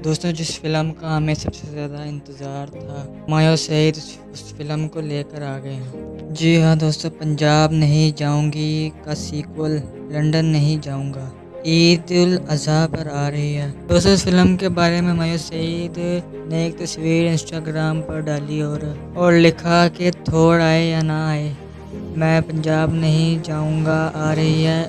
दोस्तों, जिस फ़िल्म का हमें सबसे ज़्यादा इंतज़ार था, हुमायूं सईद उस फ़िल्म को लेकर आ गए हैं। जी हाँ दोस्तों, पंजाब नहीं जाऊंगी का सीक्वल लंदन नहीं जाऊंगा ईद उल अज़हा पर आ रही है। दोस्तों, इस फिल्म के बारे में हुमायूं सईद ने एक तस्वीर इंस्टाग्राम पर डाली और लिखा कि थोड़ आए या ना आए, मैं पंजाब नहीं जाऊंगा आ रही है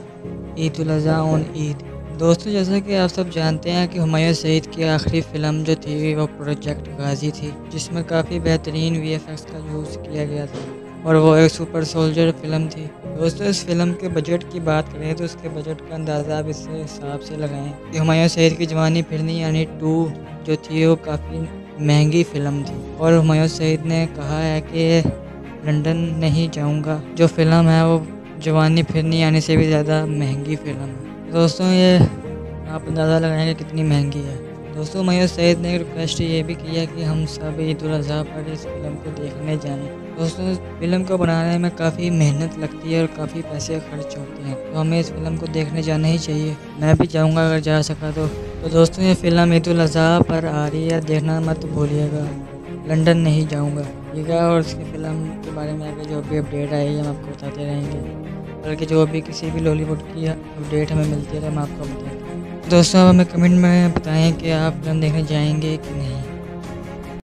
ईद उल अज़हा ऑन ईद। दोस्तों, जैसा कि आप सब जानते हैं कि हुमायूं सईद की आखिरी फ़िल्म जो थी वो प्रोजेक्ट गाज़ी थी, जिसमें काफ़ी बेहतरीन वीएफएक्स का यूज़ किया गया था और वो एक सुपर सोल्जर फ़िल्म थी। दोस्तों, इस फिल्म के बजट की बात करें तो उसके बजट का अंदाज़ा आप इस हिसाब से लगाएं कि हुमायूं सईद की जवानी फिरनी यानी 2 जो थी वो काफ़ी महंगी फ़िल्म थी और हुमायूं सईद ने कहा है कि लंदन नहीं जाऊंगा जो फ़िल्म है वो जवानी फिरनी यानी से भी ज़्यादा महंगी फ़िल्म है। दोस्तों, ये आप अंदाज़ा लगाएंगे कितनी महंगी है। दोस्तों, हुमायूं सईद ने एक रिक्वेस्ट ये भी किया कि हम सब ईद उल अज़हा पर इस फिल्म को देखने जाएं। दोस्तों, इस फिल्म को बनाने में काफ़ी मेहनत लगती है और काफ़ी पैसे खर्च होते हैं, तो हमें इस फिल्म को देखने जाना ही चाहिए। मैं भी जाऊंगा अगर जा सका तो दोस्तों, ये फिल्म ईद उल अज़हा पर आ रही है, देखना मत भूलिएगा। लंदन नहीं जाऊंगा, ठीक है। और उसकी फ़िल्म के बारे में आगे जो भी अपडेट आएगी हम आपको बताते रहेंगे, बल्कि जो भी किसी भी लॉलीवुड की अपडेट हमें मिलती है तो हम आपको बताएंगे। दोस्तों, आप हमें कमेंट में बताएं कि आप फिल्म देखने जाएंगे कि नहीं।